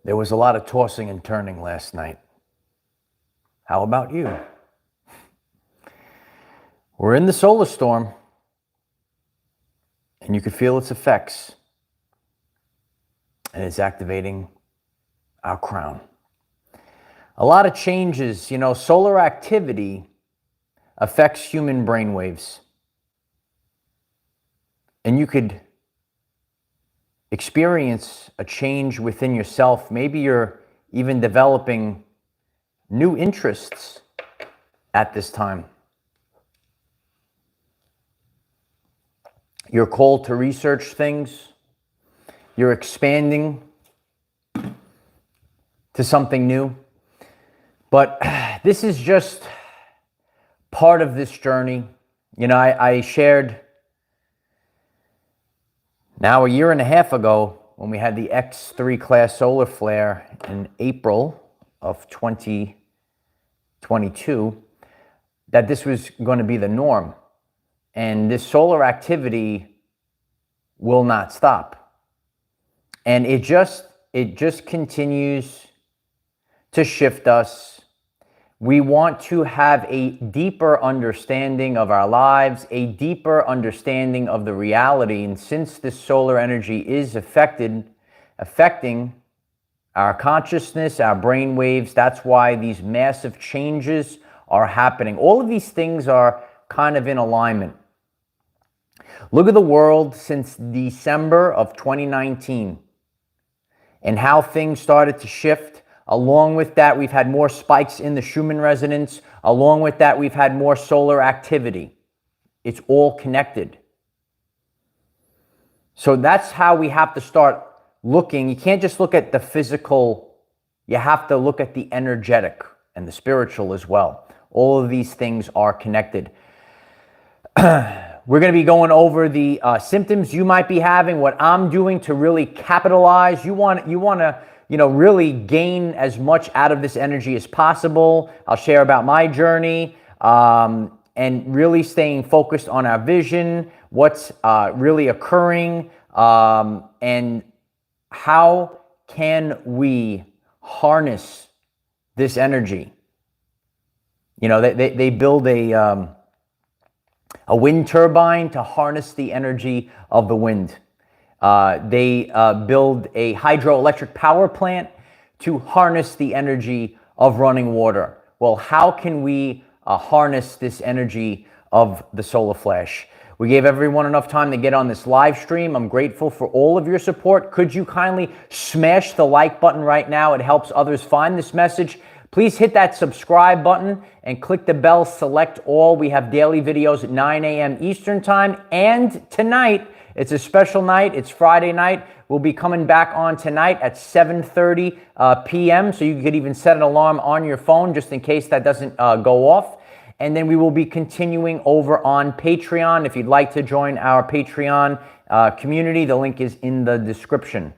There was a lot of tossing and turning last night. How about you? We're in the solar storm, and you can feel its effects, and it's activating our crown. A lot of changes. Solar activity affects human brainwaves, and you could experience a change within yourself. Maybe you're even developing new interests at this time. You're called to research things. You're expanding to something new. But this is just part of this journey. I shared now a year and a half ago when we had the X3 class solar flare in April of 2022 that this was going to be the norm. And this solar activity will not stop. And it just continues to shift us. We want to have a deeper understanding of our lives, a deeper understanding of the reality. And since this solar energy is affecting our consciousness, our brain waves, that's why these massive changes are happening. All of these things are kind of in alignment. Look at the world since December of 2019 and how things started to shift. Along with that, we've had more spikes in the Schumann resonance. Along with that, we've had more solar activity. It's all connected. So that's how we have to start looking. You can't just look at the physical. You have to look at the energetic and the spiritual as well. All of these things are connected. We're going to be going over the symptoms you might be having, what I'm doing to really capitalize. You want to really gain as much out of this energy as possible. I'll share about my journey and really staying focused on our vision, what's really occurring, and how can we harness this energy. They build a wind turbine to harness the energy of the wind. They build a hydroelectric power plant to harness the energy of running water. Well, how can we harness this energy of the solar flash? We gave everyone enough time to get on this live stream. I'm grateful for all of your support. Could you kindly smash the like button right now? It helps others find this message. Please hit that subscribe button and click the bell, select all. We have daily videos at 9 a.m. Eastern time. And tonight, it's a special night. It's Friday night. We'll be coming back on tonight at 7:30 p.m. So you could even set an alarm on your phone just in case that doesn't go off. And then we will be continuing over on Patreon. If you'd like to join our Patreon community, the link is in the description.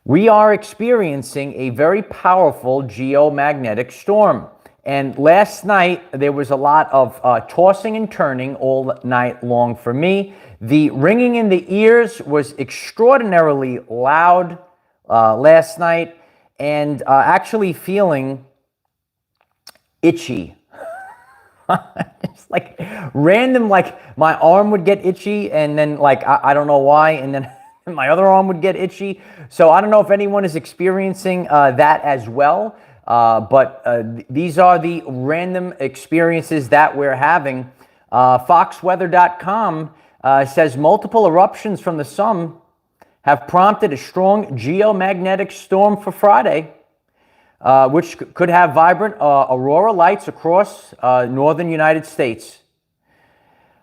We are experiencing a very powerful geomagnetic storm. And last night, there was a lot of tossing and turning all night long for me. The ringing in the ears was extraordinarily loud last night, and actually feeling itchy. It's like random, like my arm would get itchy, and then I don't know why, and then my other arm would get itchy. So I don't know if anyone is experiencing that as well. But these are the random experiences that we're having. Foxweather.com says multiple eruptions from the sun have prompted a strong geomagnetic storm for Friday, which could have vibrant aurora lights across northern United States.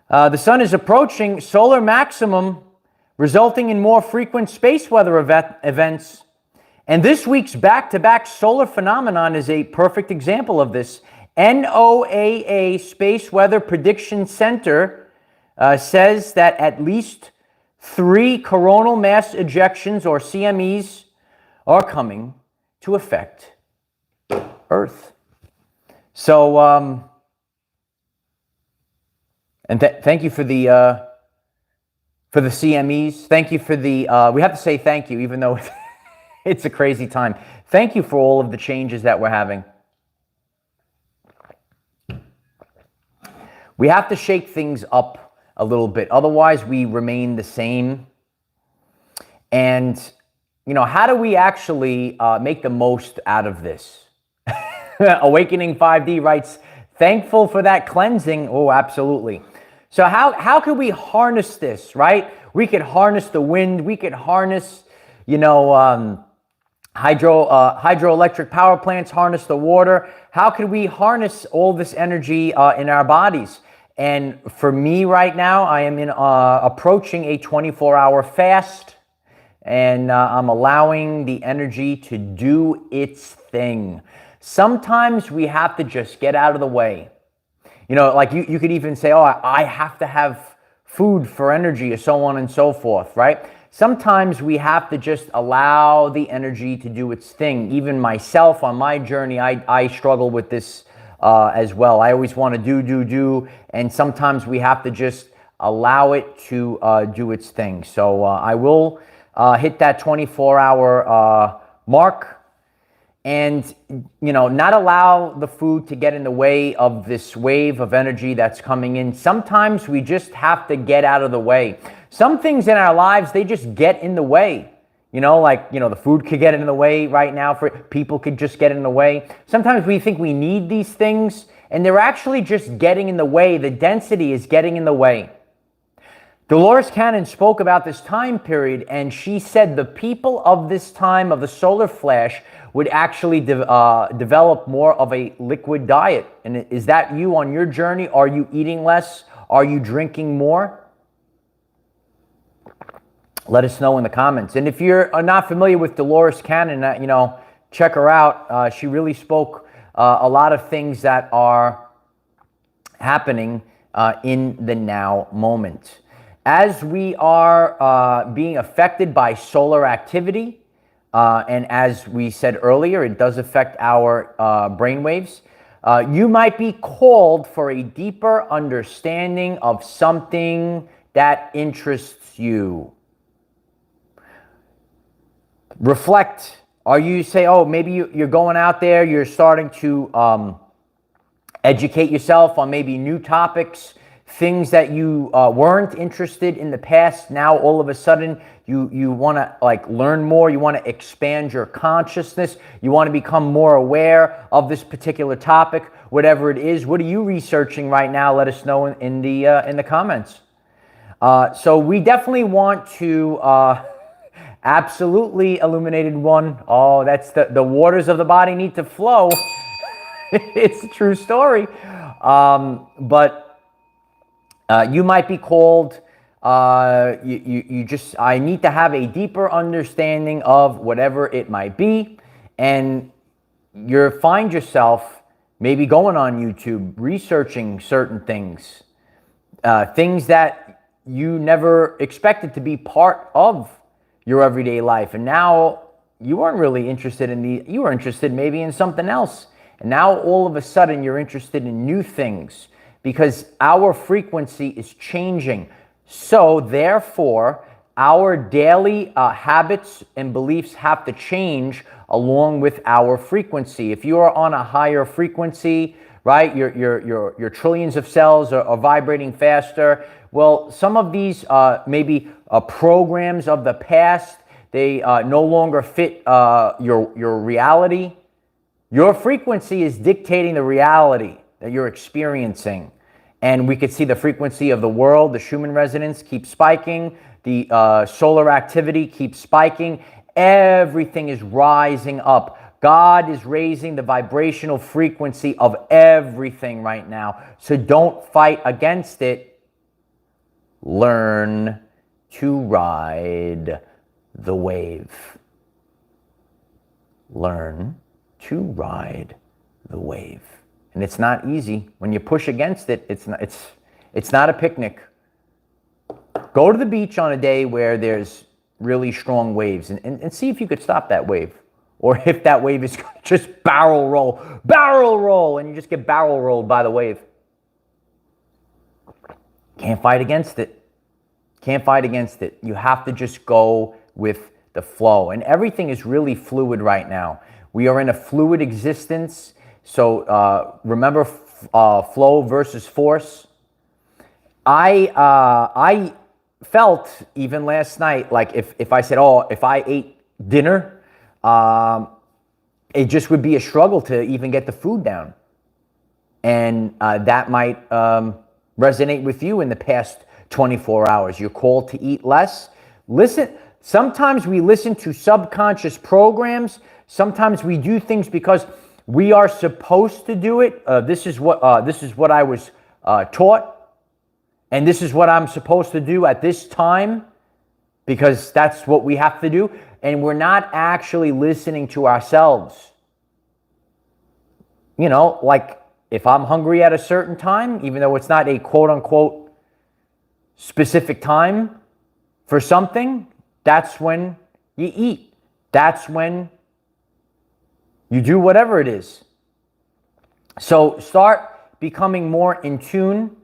The sun is approaching solar maximum, resulting in more frequent space weather events. And this week's back-to-back solar phenomenon is a perfect example of this. NOAA Space Weather Prediction Center says that at least 3 coronal mass ejections, or CMEs, are coming to affect Earth. So, and thank you for the CMEs. Thank you for the, we have to say thank you, even though It's a crazy time. Thank you for all of the changes that we're having. We have to shake things up a little bit. Otherwise, we remain the same. And, you know, how do we actually make the most out of this? Awakening 5D writes, thankful for that cleansing. Oh, absolutely. So how can we harness this, right? We could harness the wind. We could harness, you know, hydroelectric power plants, harness the water. How can we harness all this energy in our bodies? And for me right now, I am approaching a 24-hour fast, and I'm allowing the energy to do its thing. Sometimes we have to just get out of the way. You know, like you could even say, oh, I have to have food for energy, or so on and so forth, right? Sometimes we have to just allow the energy to do its thing. Even myself on my journey, I struggle with this as well. I always want to do, and sometimes we have to just allow it to do its thing. So I will hit that 24-hour mark, and, you know, not allow the food to get in the way of this wave of energy that's coming in. Sometimes we just have to get out of the way. Some things in our lives, they just get in the way. You know, like, you know, the food could get in the way right now. For people could just get in the way. Sometimes we think we need these things, and they're actually just getting in the way. The density is getting in the way. Dolores Cannon spoke about this time period, and she said the people of this time of the solar flash would actually develop more of a liquid diet. And is that you on your journey? Are you eating less? Are you drinking more? Let us know in the comments. And if you're not familiar with Dolores Cannon, you know, check her out. She really spoke a lot of things that are happening in the now moment. As we are being affected by solar activity, and as we said earlier, it does affect our brainwaves, you might be called for a deeper understanding of something that interests you. Reflect. Are you say, oh, maybe you're going out there, you're starting to educate yourself on maybe new topics, things that you weren't interested in the past. Now all of a sudden you want to like learn more, you want to expand your consciousness, you want to become more aware of this particular topic, whatever it is. What are you researching right now? Let us know in the comments. So we definitely want to absolutely illuminated one. Oh, that's the waters of the body need to flow. It's a true story. But you might be called, I need to have a deeper understanding of whatever it might be. And you find yourself maybe going on YouTube, researching certain things, things that you never expected to be part of your everyday life. And now you weren't really interested in you were interested maybe in something else. And now all of a sudden you're interested in new things because our frequency is changing. So therefore, our daily habits and beliefs have to change along with our frequency. If you are on a higher frequency, right, your trillions of cells are vibrating faster. Well, some of these maybe programs of the past, they no longer fit your reality. Your frequency is dictating the reality that you're experiencing. And we could see the frequency of the world, the Schumann resonance keeps spiking, the solar activity keeps spiking, everything is rising up. God is raising the vibrational frequency of everything right now. So don't fight against it. Learn to ride the wave. Learn to ride the wave. And it's not easy. When you push against it, it's not a picnic. Go to the beach on a day where there's really strong waves and see if you could stop that wave. Or if that wave is just barrel roll, and you just get barrel rolled by the wave. Can't fight against it. Can't fight against it. You have to just go with the flow. And everything is really fluid right now. We are in a fluid existence. So remember flow versus force. I felt even last night, like if I said, oh, if I ate dinner, it just would be a struggle to even get the food down. And that might resonate with you in the past 24 hours. You're called to eat less. Listen, sometimes we listen to subconscious programs. Sometimes we do things because we are supposed to do it. This is what I was taught. And this is what I'm supposed to do at this time because that's what we have to do. And we're not actually listening to ourselves. You know, like if I'm hungry at a certain time, even though it's not a quote unquote specific time for something, that's when you eat. That's when you do whatever it is. So start becoming more in tune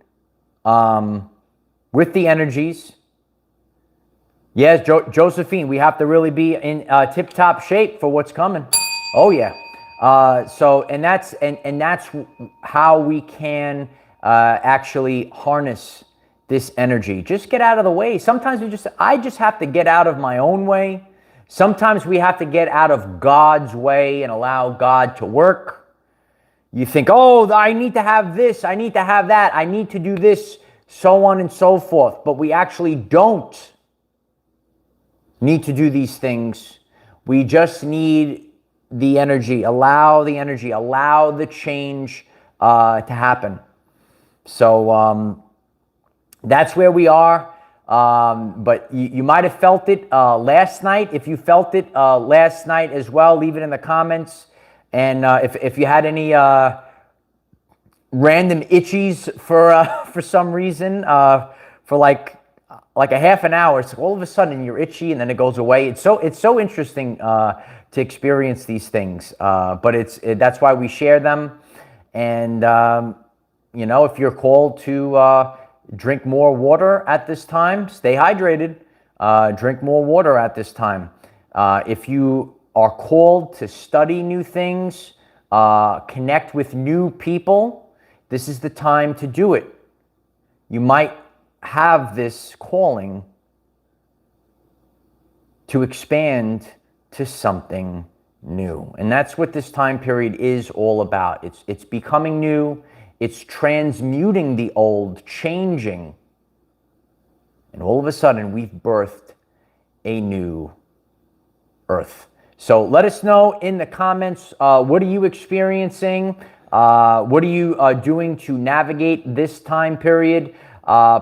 with the energies. Yes, Josephine, we have to really be in tip-top shape for what's coming. Oh yeah. So that's how we can actually harness this energy. Just get out of the way. Sometimes I just have to get out of my own way. Sometimes we have to get out of God's way and allow God to work. You think, oh, I need to have this, I need to have that, I need to do this, so on and so forth. But we actually don't need to do these things. We just need the energy, allow the change to happen. So that's where we are. But you might have felt it last night. If you felt it last night as well, leave it in the comments. And if you had any random itchies for some reason, for like a half an hour, it's all of a sudden you're itchy and then it goes away. It's so interesting to experience these things. But that's why we share them. And you know, if you're called to drink more water at this time, stay hydrated. Drink more water at this time. If you are called to study new things, connect with new people, this is the time to do it. You might have this calling to expand to something new. And that's what this time period is all about. It's becoming new. It's transmuting the old, changing. And all of a sudden, we've birthed a new earth. So let us know in the comments, what are you experiencing? What are you doing to navigate this time period?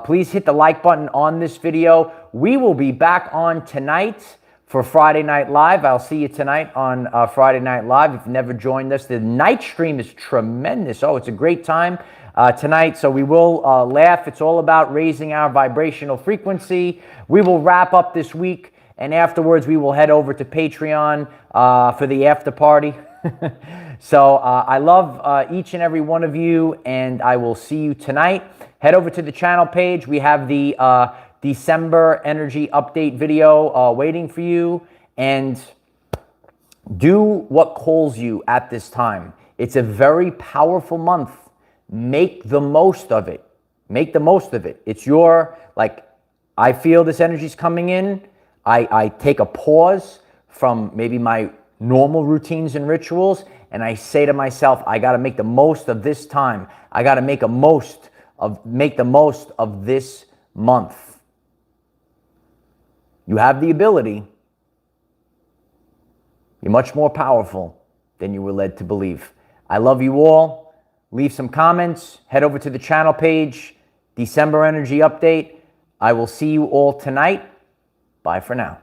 Please hit the like button on this video. We will be back on tonight for Friday Night Live. I'll see you tonight on Friday Night Live. If you've never joined us, the night stream is tremendous. Oh, it's a great time tonight. So we will laugh. It's all about raising our vibrational frequency. We will wrap up this week, and afterwards we will head over to Patreon for the after party. So I love each and every one of you, and I will see you tonight. Head over to the channel page. We have the December energy update video waiting for you, and do what calls you at this time. It's a very powerful month. Make the most of it. Make the most of it. It's your, like, I feel this energy's coming in. I take a pause from maybe my normal routines and rituals, and I say to myself, I got to make the most of this time. I got to make the most of this month. You have the ability. You're much more powerful than you were led to believe. I love you all. Leave some comments. Head over to the channel page. December energy update. I will see you all tonight. Bye for now.